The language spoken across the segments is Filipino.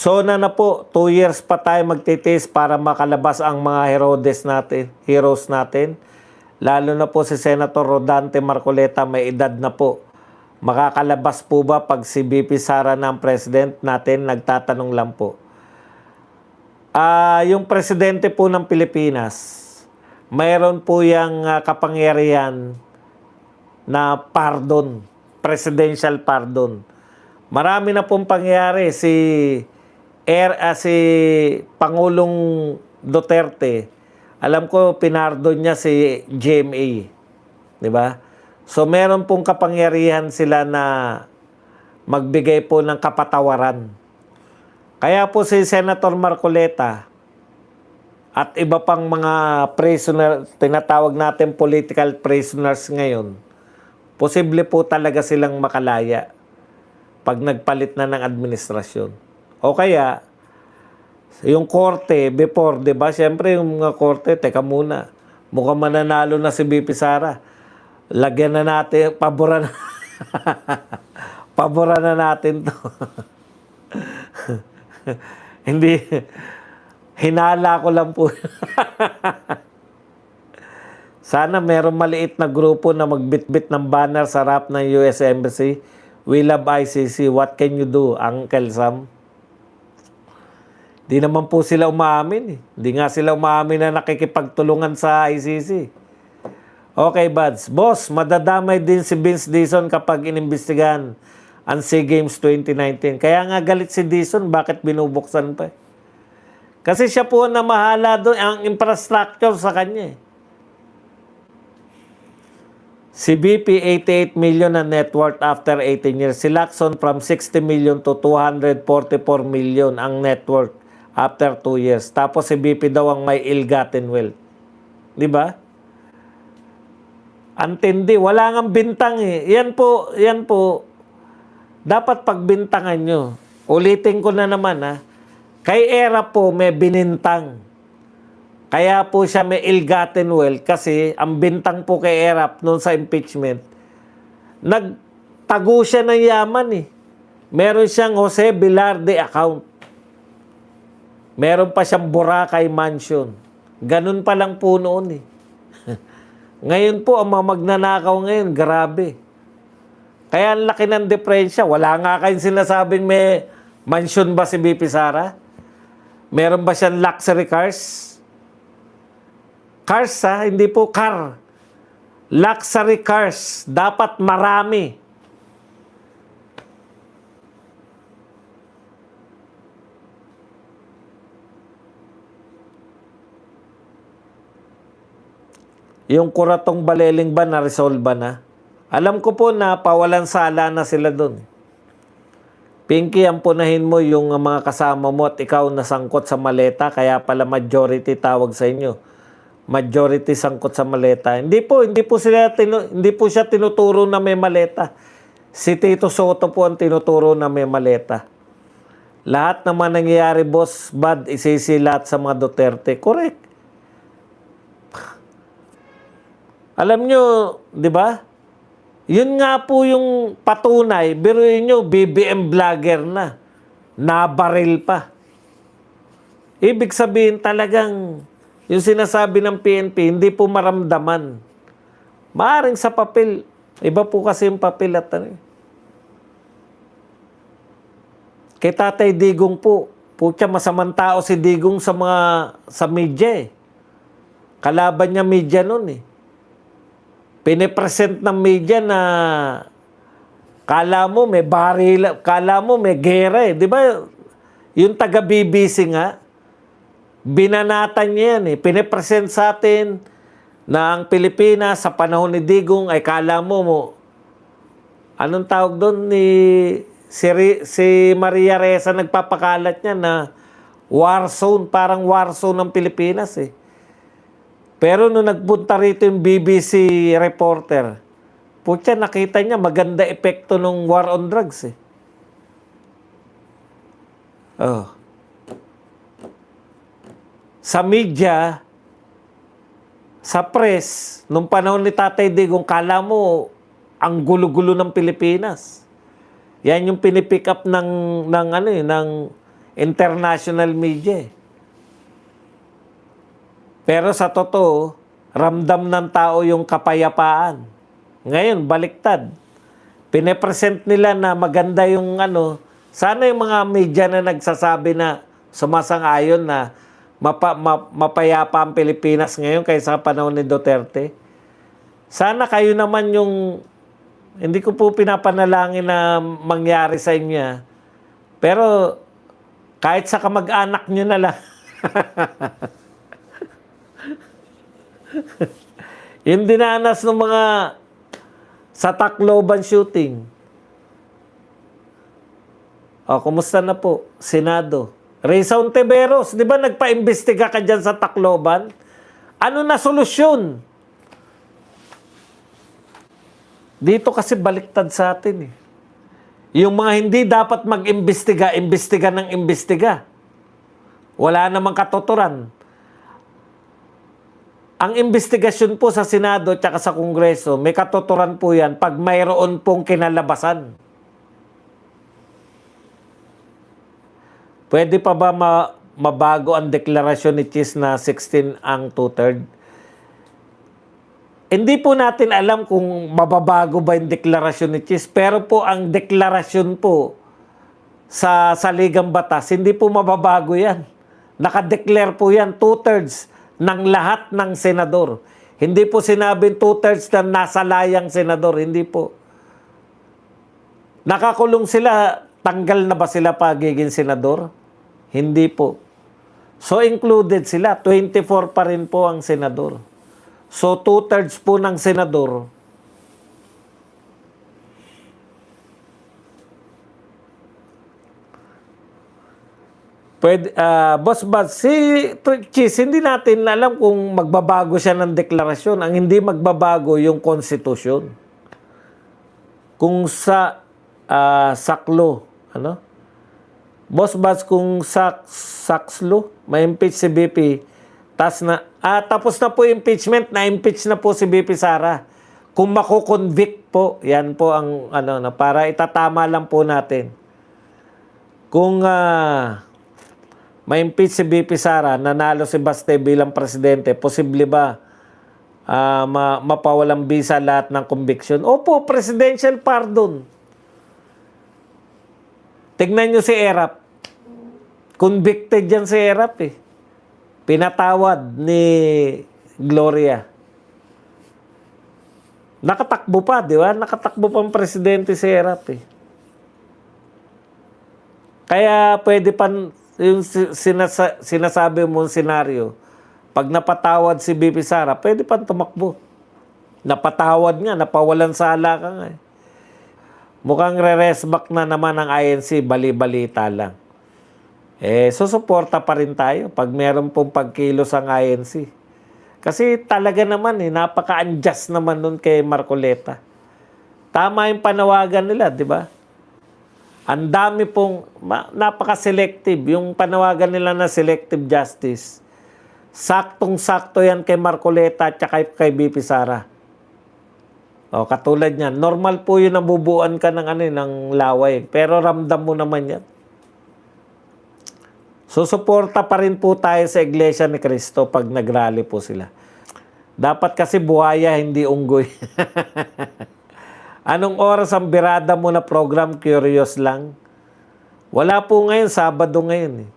So na po, 2 years pa tayo magtitiis para makalabas ang mga heroes natin. Lalo na po si Senator Rodante Marcoleta, may edad na po. Makakalabas po ba pag si VP Sara na ang president natin? Nagtatanong lang po. Yung presidente po ng Pilipinas, mayroon po yung kapangyarihan na pardon, presidential pardon. Marami na pong pangyayari. Si Pangulong Duterte, alam ko pinardon niya si GMA. Di ba? So meron pong kapangyarihan sila na magbigay po ng kapatawaran. Kaya po si Senator Marcoleta at iba pang mga prisoner, tinatawag natin political prisoners ngayon, posible po talaga silang makalaya pag nagpalit na ng administrasyon. O kaya, yung korte, before, di ba? Siyempre, yung mga korte, teka muna, mukhang mananalo na si VP Sara. Lagyan na natin, paboran na natin to. Hindi, hinala ko lang po. Sana merong maliit na grupo na magbitbit ng banner sa harap ng US Embassy. We love ICC. What can you do, Uncle Sam? Di naman po sila umaamin. Di nga sila umaamin na nakikipagtulungan sa ICC. Okay, buds. Boss, madadamay din si Vince Dizon kapag inimbestigahan ang SEA Games 2019. Kaya nga galit si Dizon, bakit binubuksan pa? Kasi siya po na mahala doon ang infrastructure sa kanya. Si BP, 88 million na net worth after 18 years. Si Lacson from 60 million to 244 million ang net worth after 2 years. Tapos si BP daw ang may ill-gotten wealth. Di ba? Antindi. Wala ngang bintang eh. Yan po. Dapat pagbintangan nyo. Ulitin ko na naman ha. Kay Era po may binintang. Kaya po siya may ill-gotten wealth kasi ang bintang po kay Erap noon sa impeachment, nagtago siya ng yaman eh. Meron siyang Jose Velarde account. Meron pa siyang Boracay Mansion. Ganun pa lang po noon eh. Ngayon po, ang mga magnanakaw ngayon, grabe. Kaya ang laki ng diferensya. Wala nga kayong sinasabing may mansion ba si VP Sara? Meron ba siyang luxury cars? Cars ha, hindi po car. Luxury cars. Dapat marami. Yung Kuratong Baleling ba na-resolve na? Alam ko po na pawalan sala na sila doon. Pinky, ampunahin mo yung mga kasama mo at ikaw nasangkot sa maleta, kaya pala majority tawag sa inyo. Majority sangkot sa maleta. Hindi po siya tinuturo na may maleta. Si Tito Soto po ang tinuturo na may maleta. Lahat naman nangyayari, boss, bad, isisilat sa mga Duterte. Correct. Alam nyo, di ba? Yun nga po yung patunay. Biruin nyo, BBM vlogger na. Nabaril pa. Ibig sabihin talagang yung sinasabi ng PNP, hindi po maramdaman. Maaring sa papel. Iba po kasi yung papel at ano. Kay Tatay Digong po, putya masamang tao si Digong sa media eh. Kalaban niya media nun eh. Pinipresent ng media na kala mo may baril, kala mo may gera eh. Di ba? Yung taga BBC nga, binanatan niya yan eh. Pinipresent sa atin na ang Pilipinas sa panahon ni Digong ay kala mo anong tawag doon ni si Maria Ressa nagpapakalat niya na war zone, parang war zone ng Pilipinas eh. Pero nung nagpunta rito yung BBC reporter, putya nakita niya maganda epekto ng war on drugs eh. Oh. Sa media, sa press, nung panahon ni Tatay Digong, kala mo ang gulo-gulo ng Pilipinas. Yan yung pinipick up ng international media. Pero sa totoo, ramdam ng tao yung kapayapaan. Ngayon, baliktad. Pinepresent nila na maganda yung sana yung mga media na nagsasabi na sumasang-ayon na mapayapa ang Pilipinas ngayon kaysa panahon ni Duterte. Sana kayo naman yung, hindi ko po pinapanalangin na mangyari sa inyo. Pero kahit sa kamag-anak nyo na lang. Yung dinanas ng mga sa Tacloban shooting. O, kumusta na po? Senado. Risa Ontiveros, di ba nagpa-imbestiga ka dyan sa Tacloban? Ano na solusyon? Dito kasi baliktad sa atin eh. Yung mga hindi dapat mag-imbestiga, imbestiga ng imbestiga. Wala namang katuturan. Ang investigasyon po sa Senado at sa Kongreso, may katuturan po yan pag mayroon pong kinalabasan. Pwede pa ba mabago ang deklarasyon ni Chis na 16 ang 2/3? Hindi po natin alam kung mababago ba yung deklarasyon ni Chis, pero po ang deklarasyon po sa saligang batas, hindi po mababago yan. Nakadeclare po yan, 2/3 ng lahat ng senador. Hindi po sinabing 2/3 na nasa layang senador. Hindi po. Nakakulong sila, tanggal na ba sila pagiging senador? Hindi po. So included sila, 24 pa rin po ang senador. So 2/3 po ng senador, pwede, Boss Baz, si Chis, hindi natin alam kung magbabago siya ng deklarasyon. Ang hindi magbabago yung konstitusyon. Kung sa saklo, Boss Baz, kung sakslo, ma-impeach si BP, tapos na po impeachment, na-impeach na po si BP Sara. Kung mako-convict po, yan po ang para itatama lang po natin. Kung ma-impeach si BP Sara, nanalo si Baste bilang presidente, posible ba mapawalang bisa lahat ng conviction? Opo, presidential pardon. Tignan nyo si Erap. Convicted yan si Erap eh. Pinatawad ni Gloria. Nakatakbo pa, di ba? Nakatakbo pang presidente si Erap eh. Kaya pwede pa yung sinasabi mong senaryo, pag napatawad si BP Sara, pwede pa tumakbo. Napatawad nga, napawalan sala ka nga eh. Mukhang re-resback na naman ang INC, bali-balita lang. Susuporta pa rin tayo pag meron pong pagkilos ang INC. Kasi talaga naman napaka-unjust naman nun kay Marcoleta. Tama yung panawagan nila, di ba? Ang dami pong, napaka-selective. Yung panawagan nila na selective justice. Saktong-sakto yan kay Marcoleta at kay BP Sara. O, katulad niyan. Normal po yun nabubuan ka ng laway. Pero ramdam mo naman yan. Susuporta pa rin po tayo sa Iglesia ni Cristo pag nagrally po sila. Dapat kasi buhaya, hindi unggoy. Anong oras ang birada mo na program? Curious lang. Wala po ngayon, Sabado ngayon eh.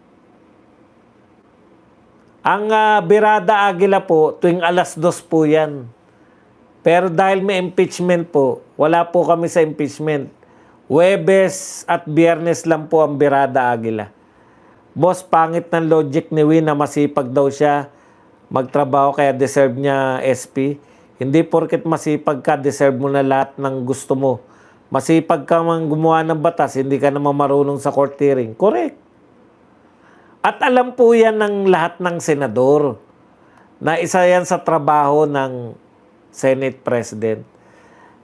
Ang Birada Agila po, tuwing 2:00 po yan. Pero dahil may impeachment po, wala po kami sa impeachment. Huwebes at Biyernes lang po ang Birada Agila. Boss, pangit ng logic ni Win na masipag daw siya magtrabaho kaya deserve niya SP. Hindi porket masipag ka, deserve mo na lahat ng gusto mo. Masipag ka mang gumawa ng batas, hindi ka naman marunong sa court hearing. Correct. At alam po yan ng lahat ng senador na isa yan sa trabaho ng Senate President.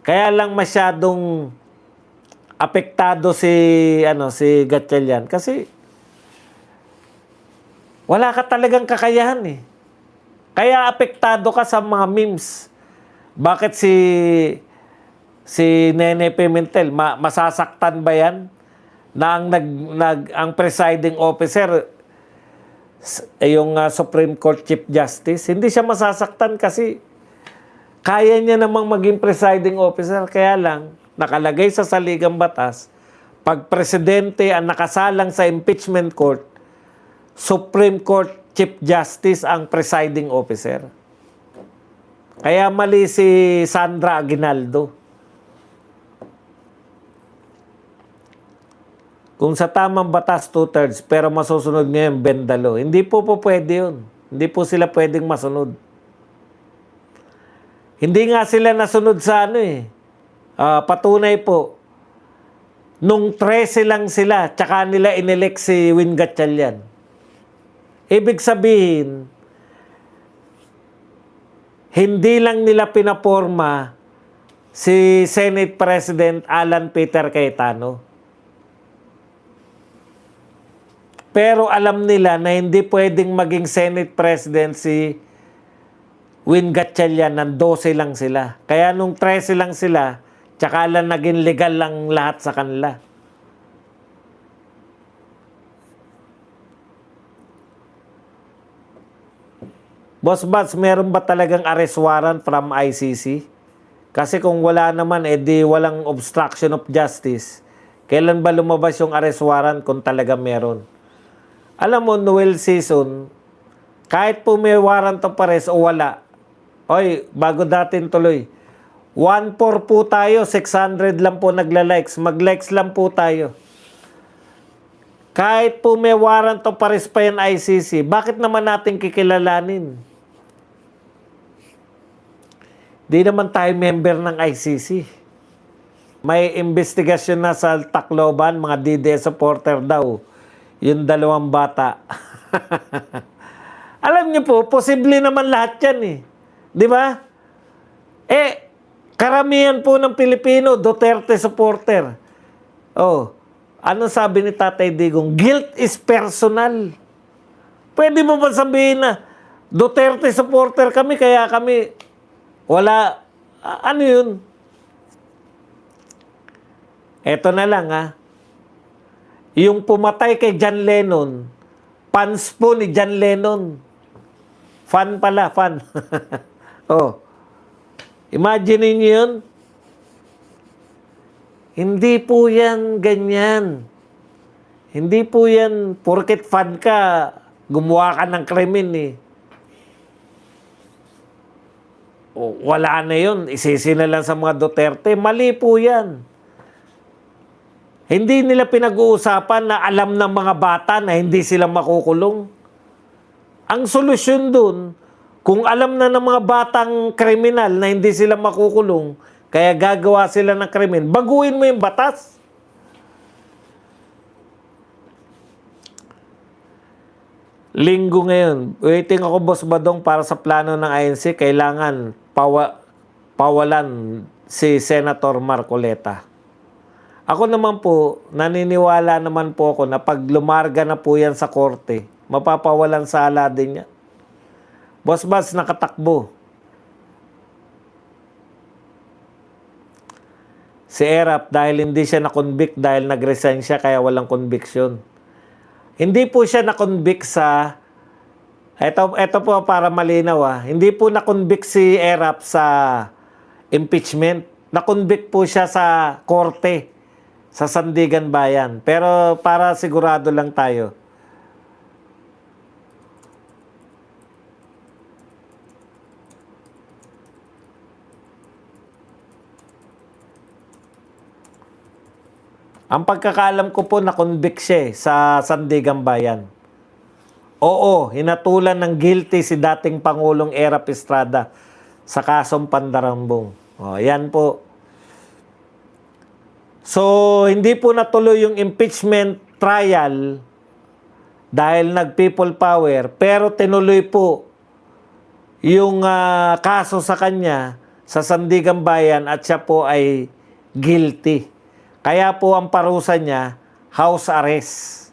Kaya lang masyadong apektado si Gatchalian kasi wala ka talagang kakayahan eh. Kaya apektado ka sa mga memes. Bakit si Nene Pimentel, masasaktan ba yan na ang presiding officer yung Supreme Court Chief Justice, hindi siya masasaktan kasi kaya niya namang maging presiding officer. Kaya lang, nakalagay sa saligang batas, pag presidente ang nakasalang sa impeachment court, Supreme Court Chief Justice ang presiding officer. Kaya mali si Sandra Aguinaldo. Kung sa tamang batas, 2/3, pero masusunod ngayon, bendalo. Hindi po pwede yun. Hindi po sila pwedeng masunod. Hindi nga sila nasunod sa patunay po. Nung 13 lang sila, tsaka nila inelect si Win Gatchalian. Ibig sabihin, hindi lang nila pinaporma si Senate President Alan Peter Cayetano. Pero alam nila na hindi pwedeng maging Senate President si Win Gatchalian, ng 12 lang sila. Kaya nung 13 lang sila, tsaka lang naging legal lang lahat sa kanila. Boss Bats, meron ba talagang arrest warrant from ICC? Kasi kung wala naman, edi walang obstruction of justice. Kailan ba lumabas yung arrest warrant kung talaga meron? Alam mo, Noel season, kahit po may warrant of arrest o wala, bago datin tuloy, 1-4 po tayo, 600 lang po nagla-likes, mag-likes lang po tayo. Kahit po may warrant of arrest pa yan ICC, bakit naman natin kikilalanin? Di naman tayo member ng ICC. May investigasyon na sa Tacloban, mga DDS supporter daw, yung 2 bata. Alam niyo po, posible naman lahat yan eh. Di ba? Karamihan po ng Pilipino, Duterte supporter. Ano sabi ni Tatay Digong? Guilt is personal. Pwede mo ba sabihin na Duterte supporter kami, kaya kami wala, ano yun? Eto na lang yung pumatay kay John Lennon, fans po ni John Lennon. Fan pala, fan. Imagine niyo yun. Hindi po yan ganyan. Hindi po yan, porket fan ka, gumawa ka ng krimen wala na yun, isisi na lang sa mga Duterte. Mali po yan. Hindi nila pinag-uusapan na alam ng mga bata na hindi sila makukulong. Ang solusyon dun, kung alam na ng mga batang kriminal na hindi sila makukulong, kaya gagawa sila ng krimen, baguhin mo yung batas. Linggo ngayon, waiting ako, Boss Badong, para sa plano ng INC, kailangan pawalan si Senator Marcoleta. Ako naman po, naniniwala naman po ako na pag lumarga na po yan sa korte, mapapawalan sala din yan. Boss Bas, nakatakbo. Si Erap, dahil hindi siya na-convict, dahil nag-resign siya, kaya walang conviction. Hindi po siya na-convict sa... Ito po para malinaw Hindi po na-convict si Erap sa impeachment. Na-convict po siya sa korte, sa Sandigan Bayan. Pero para sigurado lang tayo. Ang pagkakaalam ko po, na-convict siya sa Sandigan Bayan. Oo, hinatulan ng guilty si dating Pangulong Erap Estrada sa kasong Pandarambong. Yan po. So, hindi po natuloy yung impeachment trial dahil nag-people power, pero tinuloy po yung kaso sa kanya sa Sandigan Bayan at siya po ay guilty. Kaya po ang parusa niya, house arrest.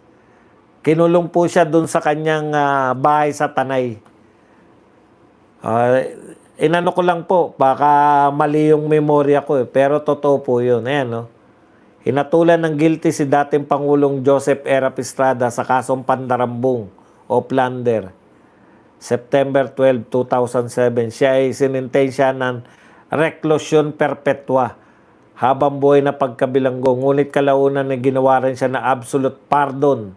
Kinulong po siya dun sa kanyang bahay sa Tanay. Inano ko lang po, baka mali yung memorya ko pero totoo po yun. Ayan, no? Hinatulan ng guilty si dating Pangulong Joseph Erap Estrada sa kasong pandarambong o plunder. September 12, 2007, siya ay sinintensya ng reclusion perpetua habang buhay na pagkabilanggo. Ngunit kalaunan na ginawa rin siya na absolute pardon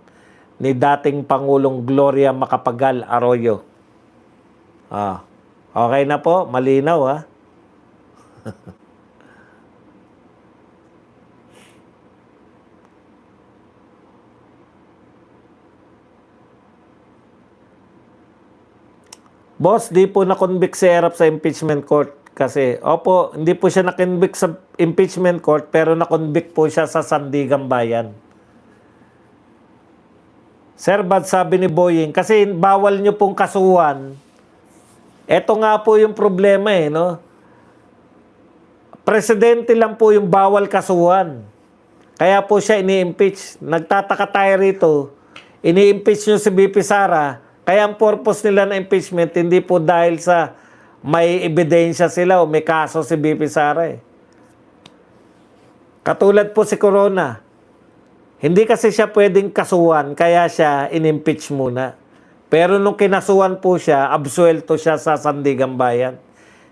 ni dating Pangulong Gloria Macapagal Arroyo. Okay na po, malinaw ha. Boss, di po na-convict si Erap sa impeachment court kasi, opo, hindi po siya na-convict sa impeachment court pero na-convict po siya sa Sandigan Bayan. Sir, bad sabi ni Boying, kasi bawal nyo pong kasuhan. Ito nga po yung problema no? Presidente lang po yung bawal kasuhan. Kaya po siya ini-impeach. Nagtataka tayo rito, ini-impeach nyo si BP Sara. Kaya ang purpose nila na impeachment, hindi po dahil sa may ebidensya sila o may kaso si BP Sara. Katulad po si Corona. Hindi kasi siya pwedeng kasuhan, kaya siya in-impeach muna. Pero nung kinasuhan po siya, absuelto siya sa Sandigan Bayan.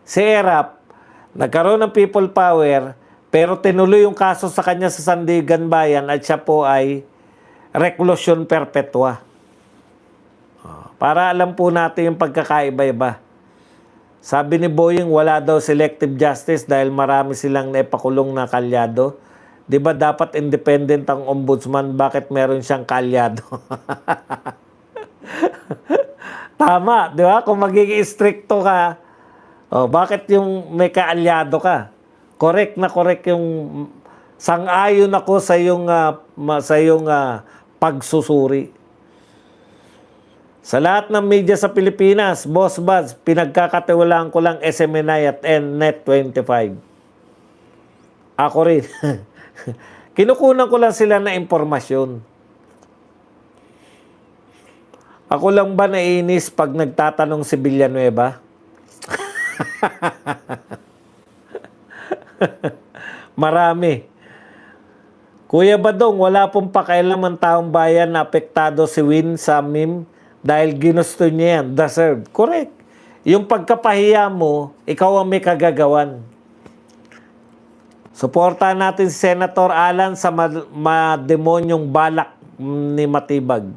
Si Erap, nagkaroon ng people power, pero tinuloy yung kaso sa kanya sa Sandigan Bayan at siya po ay reclusion perpetua. Para alam po natin yung pagkakaiba-iba. Sabi ni Boying, wala daw selective justice dahil marami silang naipakulong na kalyado. Di ba dapat independent ang ombudsman? Bakit meron siyang kalyado? Tama, di ba? Kung magiging stricto ka, bakit yung may kaalyado ka? Correct na correct yung sang-ayon ako sa yung pagsusuri. Sa lahat ng media sa Pilipinas, Boss Buds, pinagkakatiwalaan ko lang SMNI at Net25. Ako rin. Kinukunan ko lang sila na impormasyon. Ako lang ba naiinis pag nagtatanong si Villanueva? Marami. Kuya Badong, wala pong pakialam ang taong bayan na apektado si Win sa meme dahil ginusto niya yan. Deserved. Correct. Yung pagkapahiya mo, ikaw ang may kagagawan. Suportahan natin si Senator Alan sa mademonyong balak ni Matibag.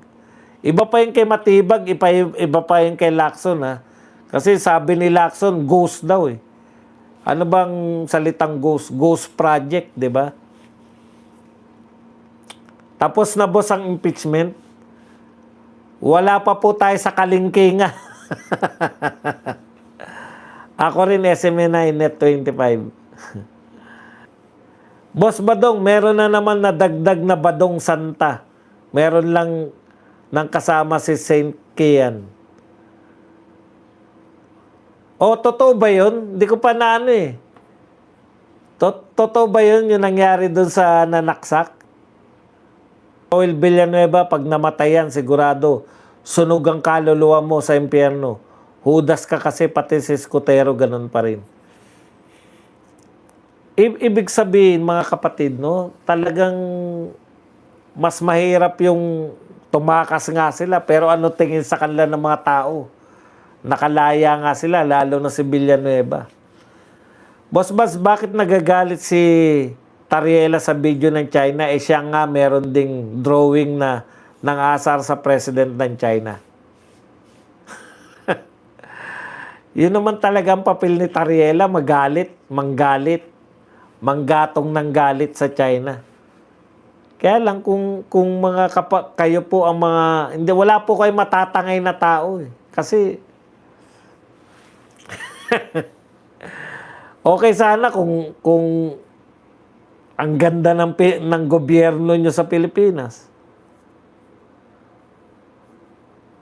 Iba pa yung kay Matibag, iba pa yung kay Lacson ha. Kasi sabi ni Lacson, ghost daw eh. Ano bang salitang ghost? Ghost project, di ba? Tapos na boss ang impeachment. Wala pa po tayo sa kalingkingan. Ako rin SMNI Net25. Boss Badong, meron na naman na dagdag na Badong Santa. Meron lang nang kasama si Saint Kian. Totoo ba yun? Hindi ko pa na ano eh. Totoo ba yun yung nangyari dun sa nanaksak? Joel Villanueva, pag namatayan, sigurado, sunog ang kaluluwa mo sa impyerno. Hudas ka kasi pati si Escutero, ganun pa rin. Ibig sabihin, mga kapatid, no, talagang mas mahirap yung tumakas nga sila, pero ano tingin sa kanila ng mga tao? Nakalaya nga sila, lalo na si Villanueva. Boss Bas, bakit nagagalit si Tariela sa video ng China? Siya nga meron ding drawing na ng asar sa president ng China. Yun naman talagang papel ni Tariela, manggalit, manggatong ng galit sa China. Kaya lang kung mga kayo po ang mga, hindi, wala po kayo matatangay na tao eh. Kasi okay sana kung ang ganda ng gobyerno nyo sa Pilipinas.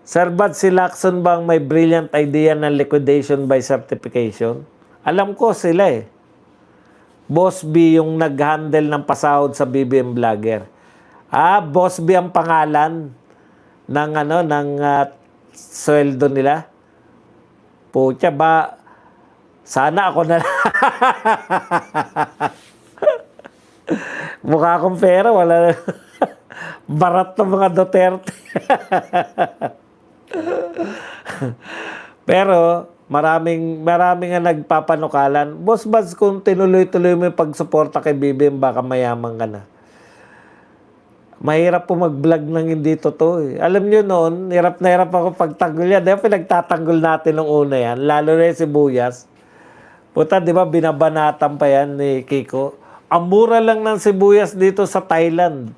Sir Bad, si Lacson bang may brilliant idea ng liquidation by certification? Alam ko sila eh. Boss B yung nag-handle ng pasahod sa BBM Vlogger. Boss B ang pangalan ng sweldo nila. Pucha ba, sana ako na Mukha akong pera, wala. Barat ng mga Duterte. Pero maraming nga nagpapanukalan. Boss Baz, kung tinuloy-tuloy mo yung pagsuporta kay BBM, baka mayaman ka na. Mahirap po mag-vlog ng hindi totoo eh. Alam nyo noon, hirap na hirap ako pagtanggol yan. Di ba pinagtatanggol natin nung una yan? Lalo na yung sibuyas. Puta, di ba binabanatan pa yan ni Kiko? Ang mura lang ng sibuyas dito sa Thailand.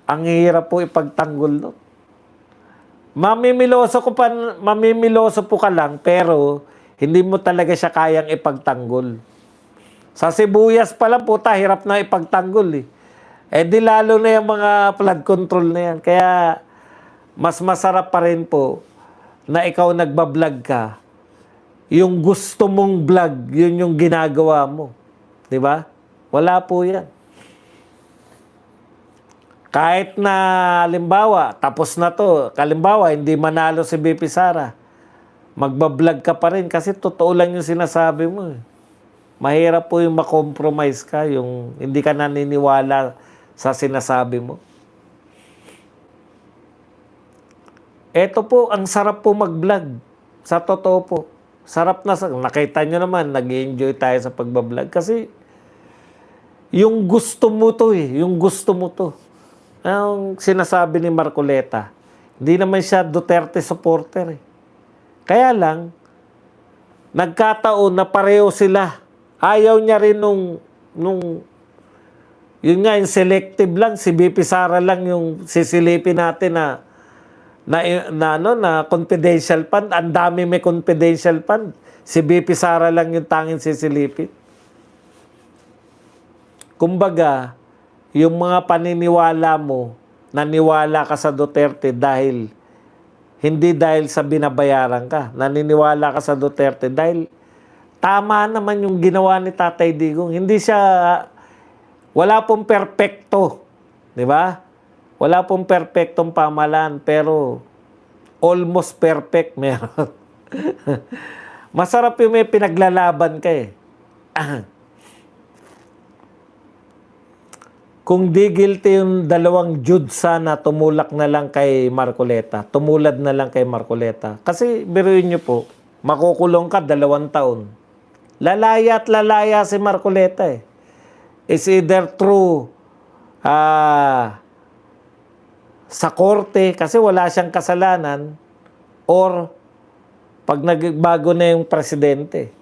Ang hirap po ipagtanggol no. Mamimiloso po ka lang, pero hindi mo talaga siya kayang ipagtanggol. Sa sibuyas pa lang, puta, hirap na ipagtanggol eh. Eh di lalo na yung mga flood control na yan. Kaya mas masarap pa rin po na ikaw nagbablog ka. Yung gusto mong vlog, yun yung ginagawa mo. Di ba? Wala po yan. Kahit na, halimbawa, tapos na to, halimbawa, hindi manalo si BP Sara, magbablog ka pa rin kasi totoo lang yung sinasabi mo. Mahirap po yung makompromise ka, yung hindi ka naniniwala sa sinasabi mo. Eto po, ang sarap po mag-vlog. Sa totoo po. Sarap na, nakita nyo naman, nag-enjoy tayo sa pagbablog. Kasi, yung gusto mo to eh. Yung gusto mo to. Ang sinasabi ni Marcoleta, hindi naman siya Duterte supporter eh. Kaya lang, nagkataon na pareho sila. Ayaw niya rin nung yun nga, yung selective lang, si BP Sara lang yung sisilipin natin na confidential fund. Ang dami may confidential fund. Si BP Sara lang yung tanging sisilipin. Kumbaga, yung mga paniniwala mo, naniwala ka sa Duterte hindi dahil sa binabayaran ka. Naniniwala ka sa Duterte dahil tama naman yung ginawa ni Tatay Digong. Wala pong perpekto. Di ba? Wala pong perpektong pamahalaan, pero almost perfect meron. Masarap yung may pinaglalaban ka eh. Kung di guilty yung dalawang Jude, sana tumulak na lang kay Marcoleta. Tumulad na lang kay Marcoleta. Kasi biruin nyo po, makukulong ka 2 taon. Lalaya at lalaya si Marcoleta eh. Is either through sa korte kasi wala siyang kasalanan or pag nagbago na yung presidente.